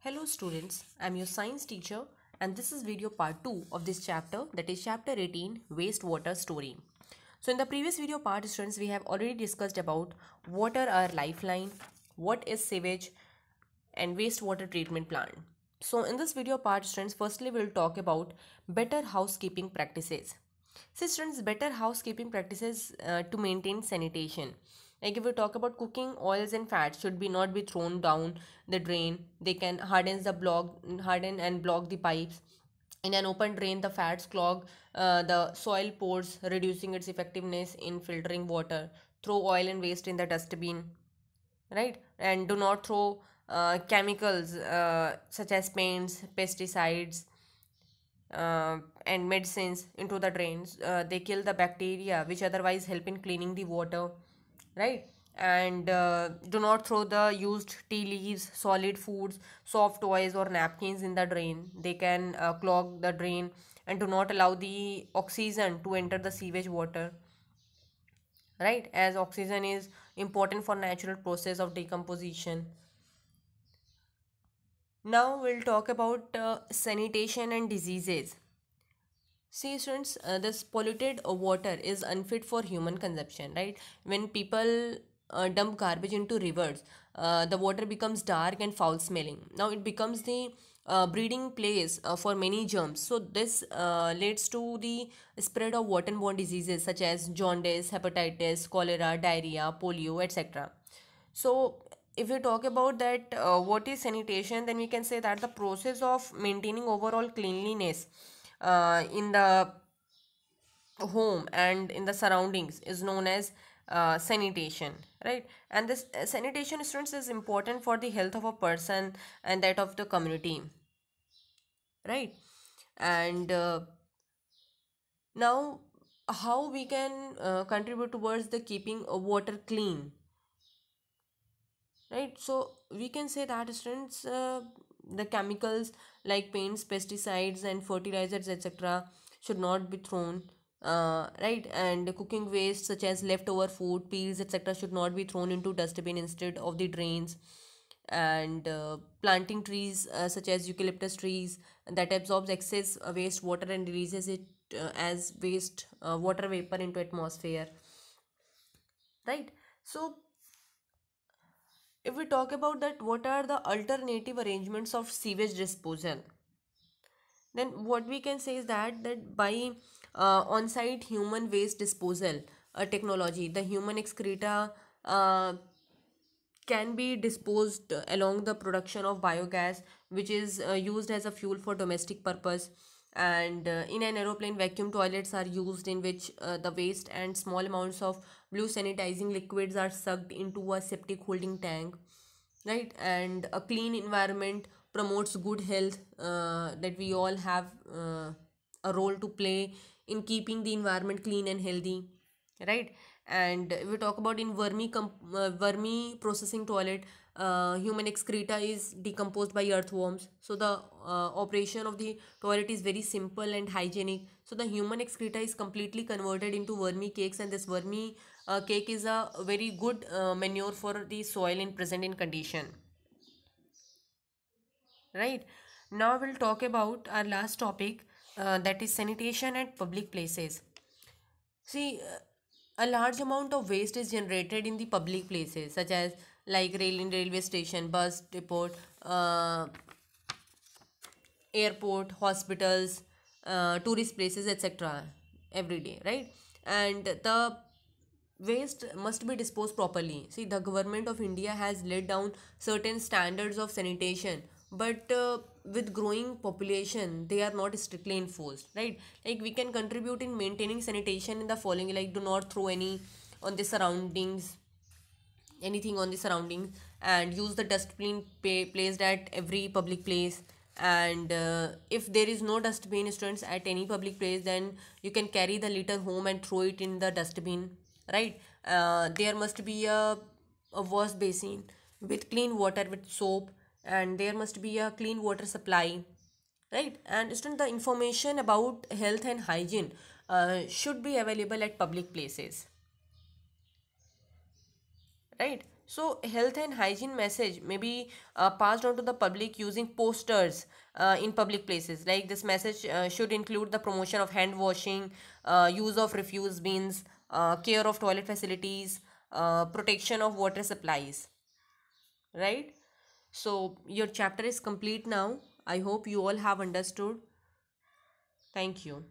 Hello students, I am your science teacher and this is video part 2 of this chapter, that is chapter 18, wastewater storing. So in the previous video part students, we have already discussed about water our lifeline, what is sewage and wastewater treatment plant. So in this video part students, firstly we will talk about better housekeeping practices. See students, better housekeeping practices to maintain sanitation. Like if we talk about cooking, oils and fats should be not be thrown down the drain. They can harden and block the pipes. In an open drain, the fats clog the soil pores, reducing its effectiveness in filtering water. Throw oil and waste in the dustbin, right? And do not throw chemicals such as paints, pesticides, and medicines into the drains. They kill the bacteria which otherwise help in cleaning the water, right? And do not throw the used tea leaves, solid foods, soft toys or napkins in the drain. They can clog the drain. And do not allow the oxygen to enter the sewage water, right, as oxygen is important for natural process of decomposition. Now we'll talk about sanitation and diseases. See, students, this polluted water is unfit for human consumption, right? When people dump garbage into rivers, the water becomes dark and foul smelling. Now it becomes the breeding place for many germs. So this leads to the spread of waterborne diseases such as jaundice, hepatitis, cholera, diarrhea, polio, etc. So if we talk about that, what is sanitation, then we can say that the process of maintaining overall cleanliness in the home and in the surroundings is known as sanitation, right? And this sanitation students is important for the health of a person and that of the community, right? And now how we can contribute towards the keeping water clean, right? So we can say that students, the chemicals like paints, pesticides and fertilizers etc should not be thrown, right? And cooking waste such as leftover food peels etc should not be thrown into dustbin instead of the drains. And planting trees such as eucalyptus trees that absorbs excess waste water and releases it as waste water vapor into atmosphere, right? So if we talk about that, what are the alternative arrangements of sewage disposal? Then what we can say is that by on-site human waste disposal technology, the human excreta uh, can be disposed along the production of biogas, which is used as a fuel for domestic purpose. And in an aeroplane, vacuum toilets are used in which the waste and small amounts of blue sanitizing liquids are sucked into a septic holding tank, right? And a clean environment promotes good health, that we all have a role to play in keeping the environment clean and healthy, right? And if we talk about in vermi processing toilet, human excreta is decomposed by earthworms, so the operation of the toilet is very simple and hygienic. So the human excreta is completely converted into vermi cakes, and this vermi cake is a very good manure for the soil in present in condition, right? Now we'll talk about our last topic, that is sanitation at public places. See, a large amount of waste is generated in the public places, such as like railway station, bus depot, uh, airport, hospitals, tourist places, etc. every day, right? And the waste must be disposed properly. See, the government of India has laid down certain standards of sanitation, but with growing population, they are not strictly enforced, right? Like we can contribute in maintaining sanitation in the following: like do not throw on the surroundings anything on the surroundings, and use the dustbin placed at every public place. And if there is no dustbin students at any public place, then you can carry the litter home and throw it in the dustbin, right? There must be a wash basin with clean water with soap, and there must be a clean water supply, right? And student, the information about health and hygiene should be available at public places, right? So health and hygiene message may be passed on to the public using posters in public places. Like this message should include the promotion of hand washing, use of refuse bins, care of toilet facilities, protection of water supplies, right? So your chapter is complete now. I hope you all have understood. Thank you.